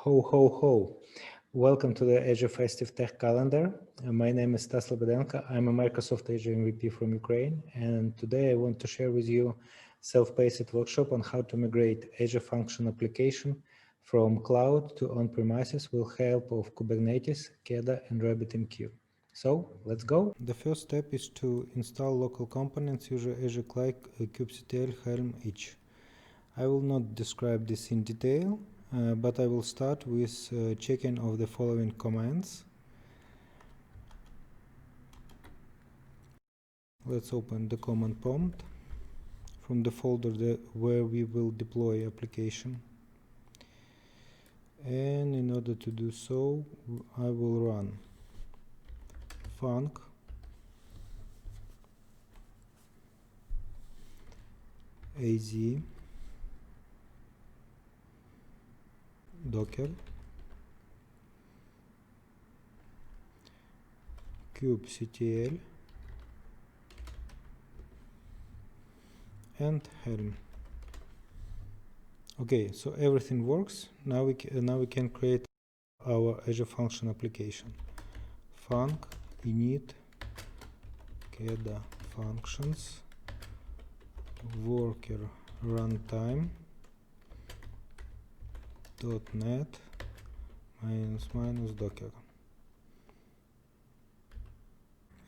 Ho, ho, ho. Welcome to the Azure Festive Tech Calendar. My name is Stas Lebedenko. I'm a Microsoft Azure MVP from Ukraine. And today I want to share with you self-paced workshop on how to migrate Azure Function application from cloud to on-premises with help of Kubernetes, KEDA and RabbitMQ. So let's go. The first step is to install local components using Azure Client, kubectl, Helm each. I will not describe this in detail, but I will start with checking of the following commands. Let's open the command prompt from the folder where we will deploy application. And in order to do so, I will run func az docker kubectl and Helm. Okay, so everything works. Now we can create our Azure Function application. Func init KEDA functions worker runtime .NET -- docker.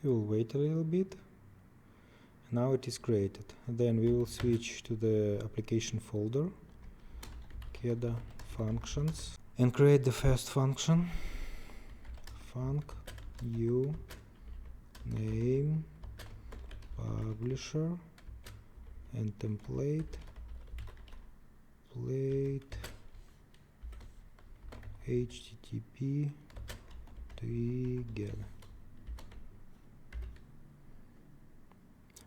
We will wait a little bit. Now it is created. Then we will switch to the application folder, KEDA functions, and create the first function. Func u name publisher and template HTTP trigger.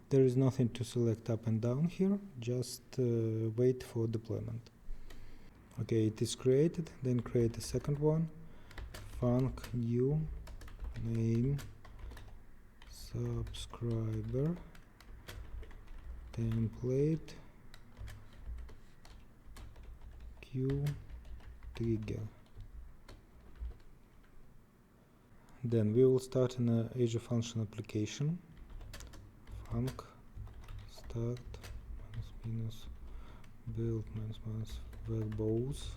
There is nothing to select up and down here, just wait for deployment. Okay, it is created. Then create a second one. Func u name subscriber template q trigger. Then we will start an Azure Function application. Func start build verbose.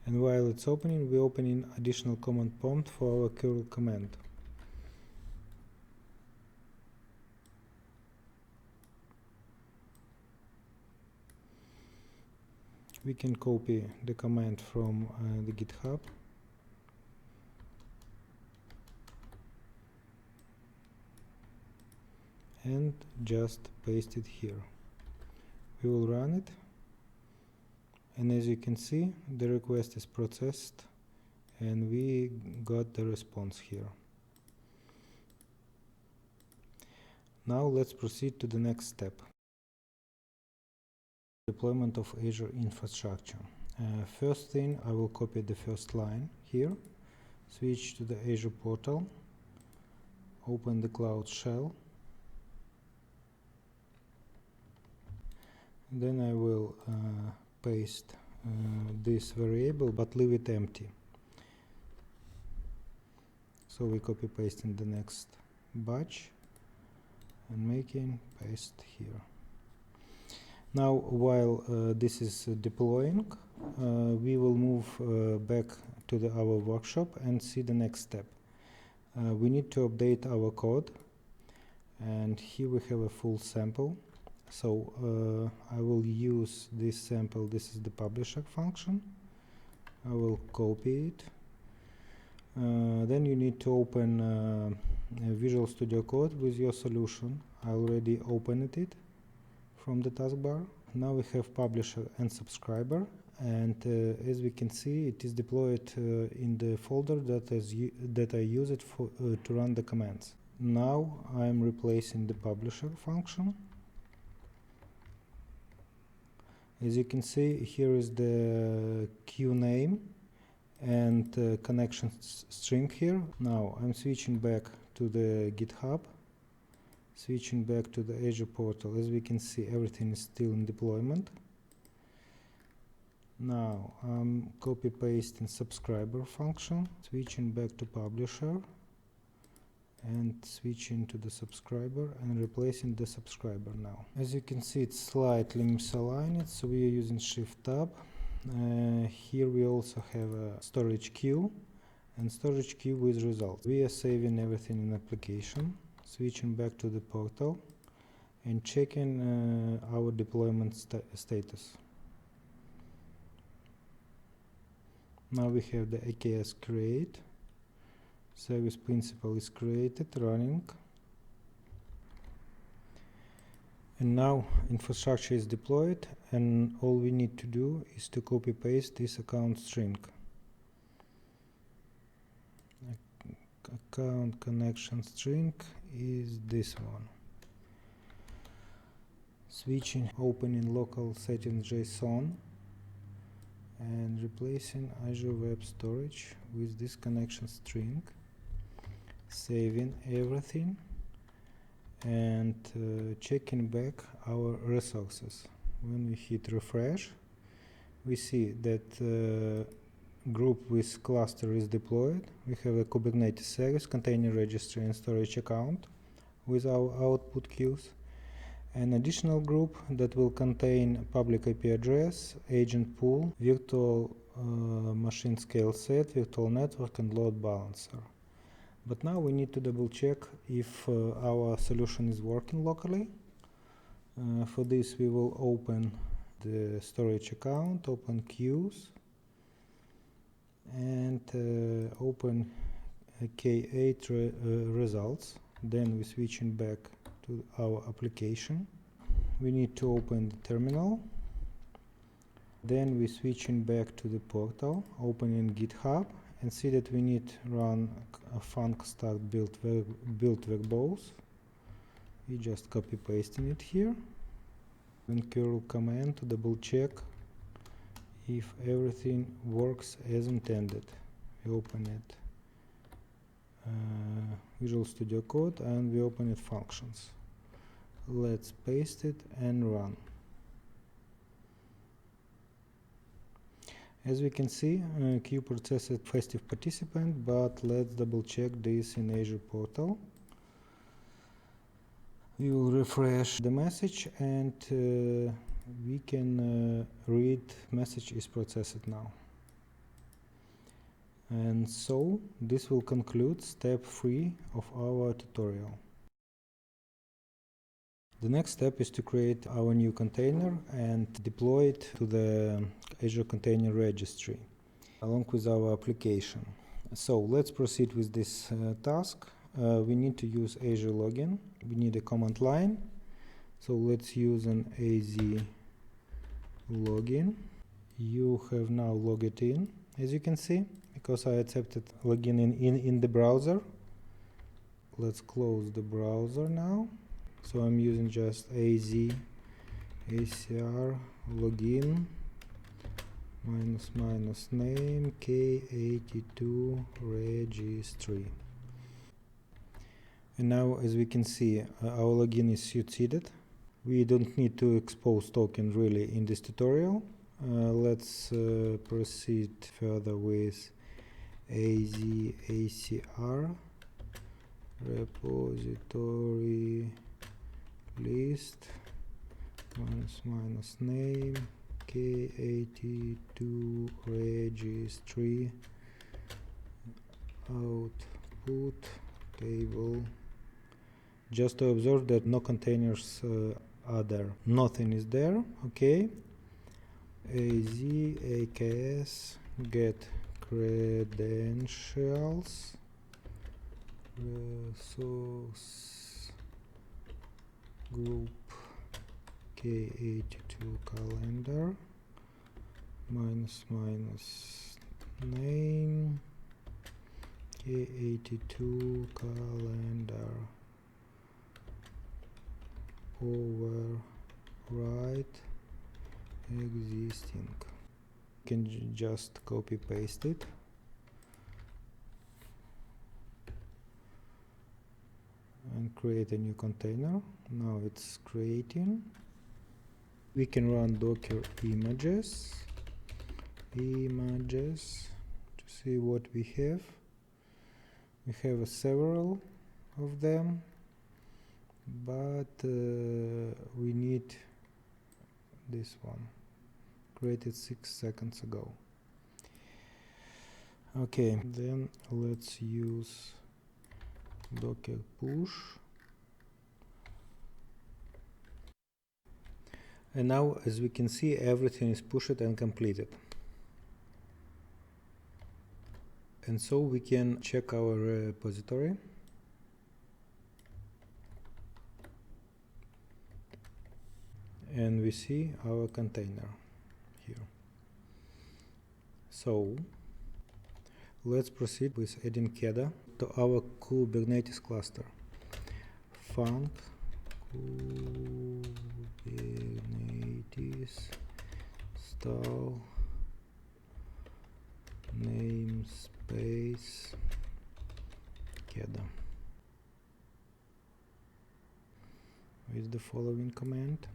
And while it's opening, we open in additional command prompt for our curl command. We can copy the command from the GitHub and just paste it here. We will run it, and as you can see, the request is processed and we got the response here. Now let's proceed to the next step. Deployment of Azure infrastructure. First thing, I will copy the first line here, switch to the Azure portal, open the Cloud Shell, then I will paste this variable but leave it empty. So we copy paste in the next batch and making paste here. Now while this is deploying, we will move back to our workshop and see the next step. We need to update our code, and here we have a full sample. So I will use this sample. This is the publisher function. I will copy it. Then you need to open Visual Studio Code with your solution. I already opened it from the taskbar. Now we have publisher and subscriber, and as we can see, it is deployed in the folder that I use it for to run the commands. Now I am replacing the publisher function. As you can see, here is the queue name and connection string here. Now I'm switching back to the GitHub Switching back to the Azure portal, as we can see, everything is still in deployment. Now I'm copy pasting subscriber function, switching back to publisher and switching to the subscriber and replacing the subscriber now. As you can see, it's slightly misaligned, so we are using Shift Tab. Here we also have a storage queue and storage queue with results. We are saving everything in application, switching back to the portal and checking our deployment status. Now we have the AKS create, service principal is created, running, and now infrastructure is deployed, and all we need to do is to copy paste this account string. Account connection string is this one. Switching, opening local settings JSON and replacing Azure Web Storage with this connection string, saving everything and checking back our resources. When we hit refresh, we see that group with cluster is deployed. We have a Kubernetes service, container registry and storage account with our output queues. An additional group that will contain public IP address, agent pool, virtual machine scale set, virtual network and load balancer. But now we need to double check if our solution is working locally. For this we will open the storage account, open queues and open K8 results. Then we're switching back to our application. We need to open the terminal. Then we're switching back to the portal, opening GitHub, and see that we need to run a func start build verbose. We just copy pasting it here. And curl command to double check if everything works as intended. We open it Visual Studio Code and we open it functions. Let's paste it and run. As we can see, queue processed festive participant, but let's double check this in Azure portal. We will refresh the message and we can read message is processed now. And so this will conclude step 3 of our tutorial. The next step is to create our new container and deploy it to the Azure Container Registry along with our application. So let's proceed with this task. We need to use Azure login. We need a command line. So let's use an AZ login. You have now logged in, as you can see, because I accepted login in the browser. Let's close the browser now. So I'm using just AZ ACR login --name K82 registry. And now, as we can see, our login is succeeded. We don't need to expose token really in this tutorial. Let's proceed further with AZ ACR repository list --name K82 registry output table. Just to observe that no containers are there. Nothing is there. Okay. AZ AKS get credentials resource group K82 calendar --name K82 calendar overwrite existing. You can just copy paste it. and create a new container. Now it's creating. We can run docker images to see what we have. We have several of them, but we need this one, created 6 seconds ago. Okay, then let's use docker push. And now, as we can see, everything is pushed and completed. And so we can check our repository. And we see our container here. So let's proceed with adding KEDA to our Kubernetes cluster. Func Kubernetes style namespace KEDA with the following command.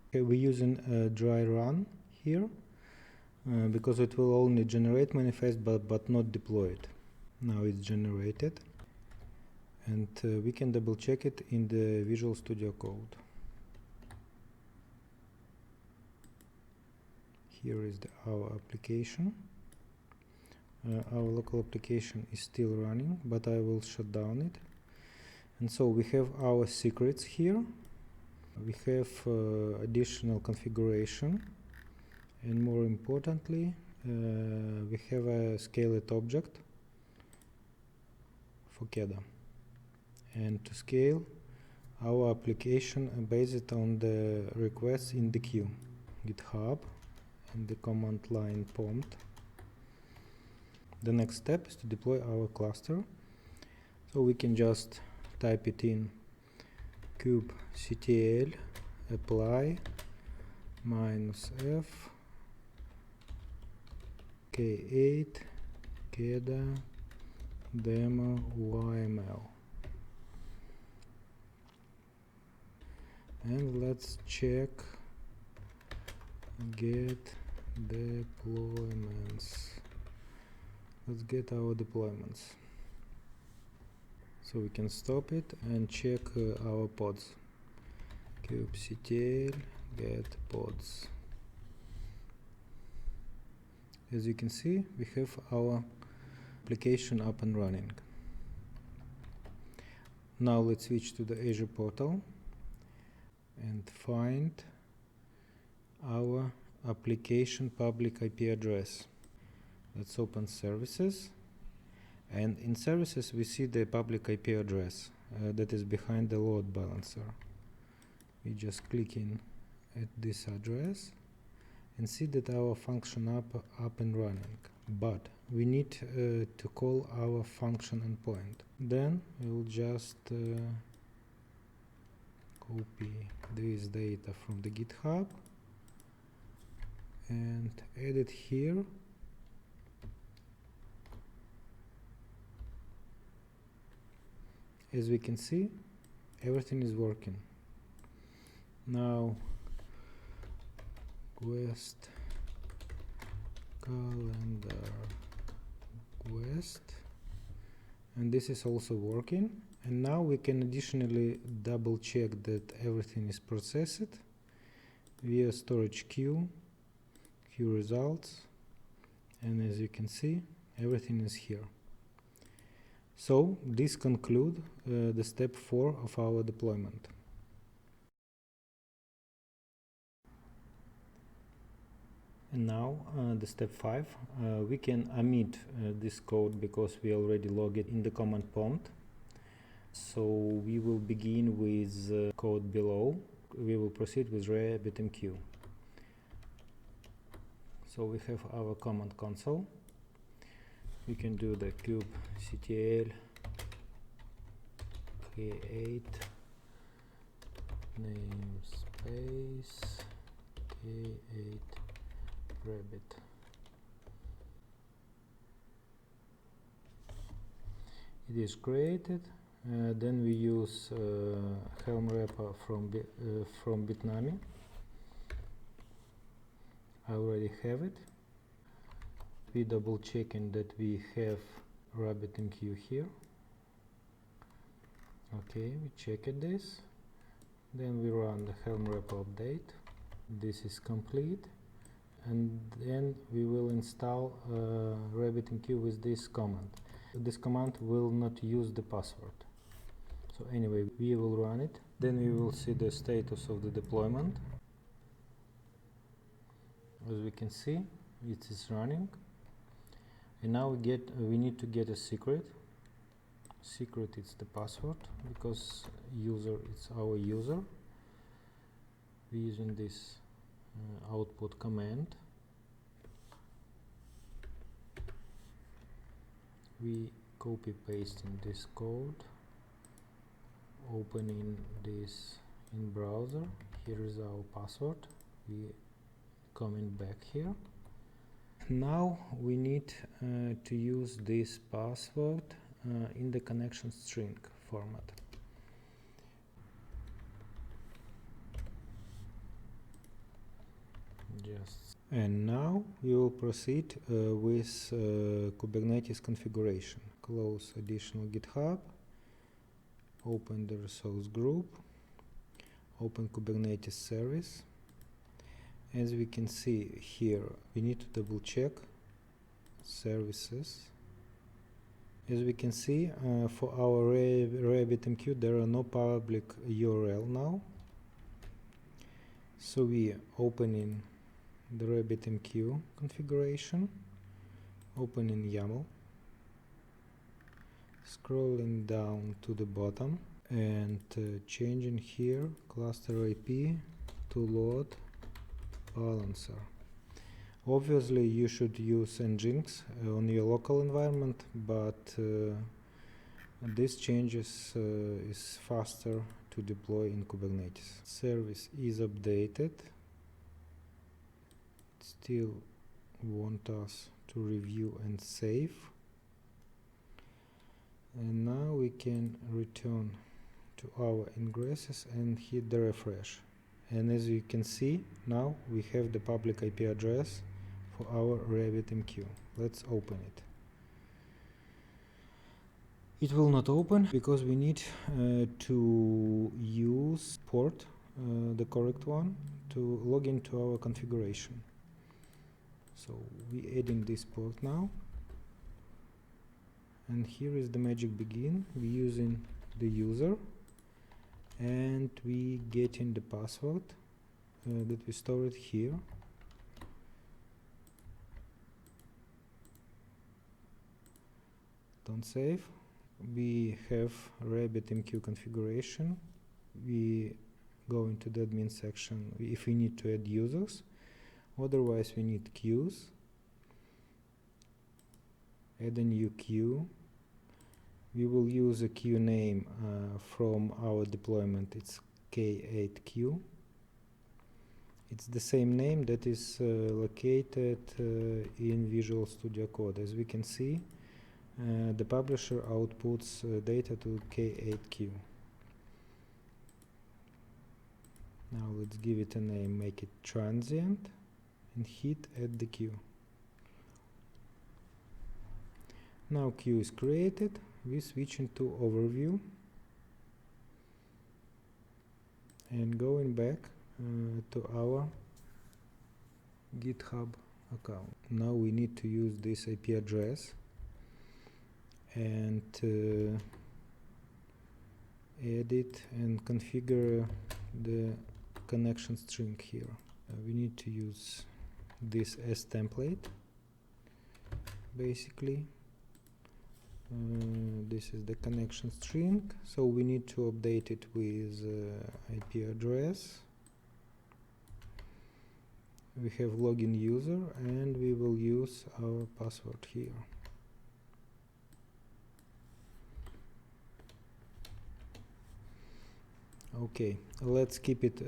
Okay, we're using a dry run here because it will only generate manifest but not deploy it. Now it's generated, and we can double check it in the Visual Studio Code. Here is our application. Our local application is still running, but I will shut down it. And so we have our secrets here. We have additional configuration, and more importantly, we have a scaled object for KEDA. And to scale our application based on the requests in the queue, GitHub, and the command line prompt. The next step is to deploy our cluster. So we can just type it in kubectl apply -f K8 KEDA demo YML. And let's check get deployments. Let's get our deployments. So we can stop it and check our pods. kubectl get pods. As you can see, we have our application up and running. Now let's switch to the Azure portal and find our application public IP address. Let's open services, and in services we see the public IP address that is behind the load balancer. We just click in at this address and see that our function up and running, but we need to call our function endpoint. Then we'll just copy this data from the GitHub and add it here. As we can see, everything is working. Now quest calendar quest, and this is also working. And now we can additionally double check that everything is processed via storage queue results, and as you can see, everything is here. So this concludes the step 4 of our deployment. And now the step 5, we can omit this code because we already logged it in the command prompt. So we will begin with code below. We will proceed with RabbitMQ. So we have our command console. We can do the kubectl K8 namespace K8 Rabbit. It is created. Then we use Helm repo from Bitnami. I already have it. We double checking that we have RabbitMQ here. Okay, we checked this. Then we run the Helm repo update. This is complete. And then we will install RabbitMQ with this command. This command will not use the password. So anyway, we will run it. Then we will see the status of the deployment. As we can see, it is running. And now we need to get a secret. Secret is the password, because user it's our user. We're using this output command. We copy pasting this code, opening this in browser. Here is our password. We coming back here. Now we need to use this password in the connection string format. And now we will proceed with Kubernetes configuration. Close additional GitHub, open the resource group, open Kubernetes service. As we can see here, we need to double check services. As we can see, for our RabbitMQ, there are no public URL now. So we opening the RabbitMQ configuration, opening YAML, scrolling down to the bottom, and changing here cluster IP to load balancer. Obviously you should use Nginx on your local environment, but this changes is faster to deploy in Kubernetes. Service is updated. Still want us to review and save. And now we can return to our ingresses and hit the refresh. And as you can see, now we have the public IP address for our RabbitMQ. Let's open it. It will not open because we need to use port, the correct one, to log into our configuration. So we adding this port now. And here is the magic begin. We using the user. And we getting the password that we stored here. Don't save. We have RabbitMQ configuration. We go into the admin section if we need to add users. Otherwise, we need queues. Add a new queue. We will use a queue name from our deployment. It's K8Q. It's the same name that is located in Visual Studio Code. As we can see, the publisher outputs data to K8Q. Now let's give it a name, make it transient, and hit add the queue. Now queue is created. We switch into overview and going back to our GitHub account. Now we need to use this IP address and edit and configure the connection string here. We need to use this as template basically. This is the connection string, so we need to update it with IP address. We have login user and we will use our password here. Okay, let's keep it.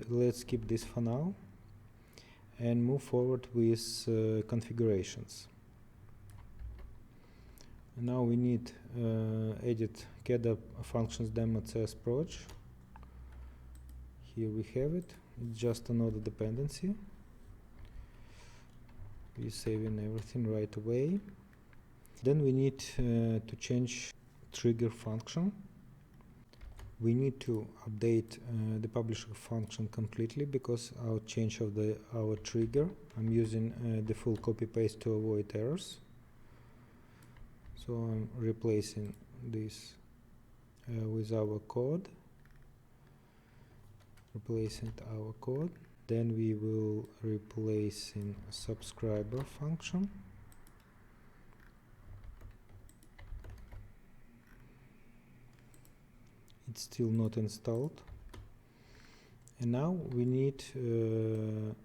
Let's keep this for now and move forward with configurations. Now we need edit KEDA functions demo.cs proj. Here we have it. It's just another dependency. We're saving everything right away. Then we need to change trigger function. We need to update the publisher function completely because our change of our trigger. I'm using the full copy paste to avoid errors. So I'm replacing this with our code. Replacing our code. Then we will replace in subscriber function. It's still not installed. And now we need to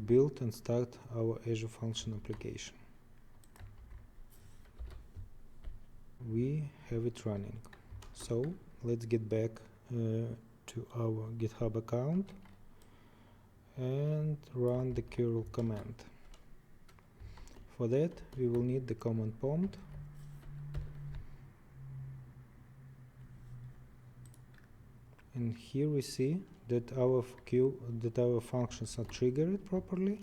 build and start our Azure Function application. We have it running. So let's get back to our GitHub account and run the curl command. For that we will need the command prompt, and here we see that our functions are triggered properly.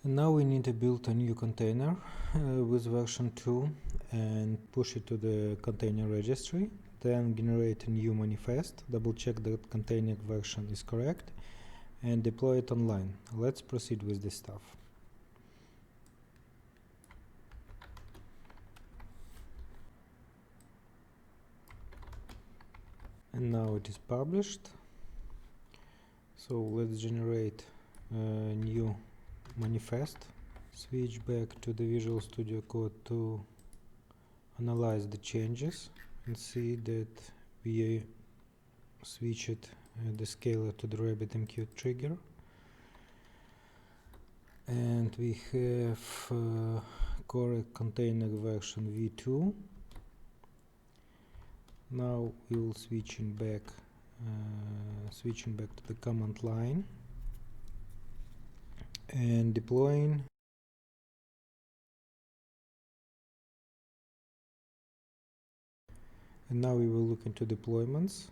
And now we need to build a new container with version 2 and push it to the container registry. Then generate a new manifest, double check that container version is correct, and deploy it online. Let's proceed with this stuff. And now it is published. So let's generate a new manifest. Switch back to the Visual Studio Code to analyze the changes and see that we switched the scaler to the RabbitMQ trigger, and we have correct container version v2. Now we will switching back to the command line and deploying. And now we will look into deployments.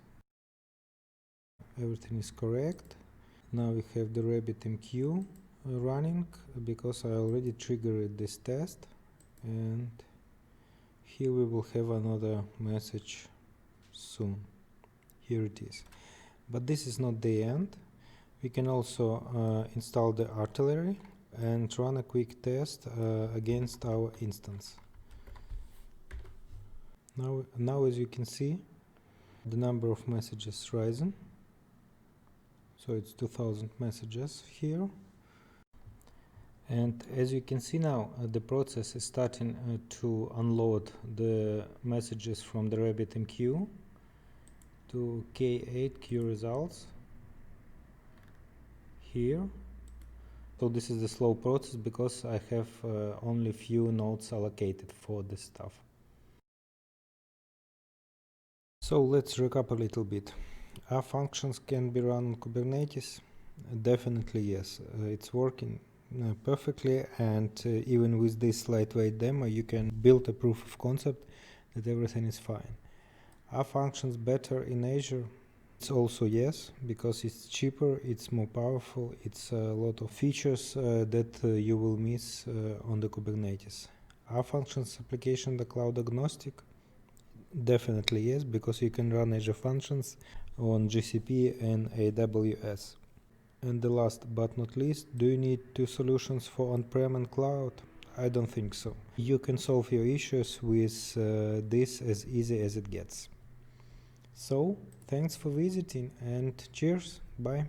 Everything is correct. Now we have the RabbitMQ running because I already triggered this test, and here we will have another message soon. Here it is. But this is not the end. We can also install the artillery and run a quick test against our instance. Now as you can see, the number of messages rising. So it's 2000 messages here. And as you can see now, the process is starting to unload the messages from the RabbitMQ to K8 results here. So this is the slow process because I have only few nodes allocated for this stuff. So let's recap a little bit. Our functions can be run on Kubernetes? Definitely yes. It's working perfectly, and even with this lightweight demo you can build a proof of concept that everything is fine. Are functions better in Azure? It's also yes, because it's cheaper, it's more powerful, it's a lot of features that you will miss on the Kubernetes. Are functions application the cloud agnostic? Definitely yes, because you can run Azure Functions on GCP and AWS. And the last but not least, do you need two solutions for on-prem and cloud? I don't think so. You can solve your issues with this as easy as it gets. So, thanks for visiting and cheers, bye.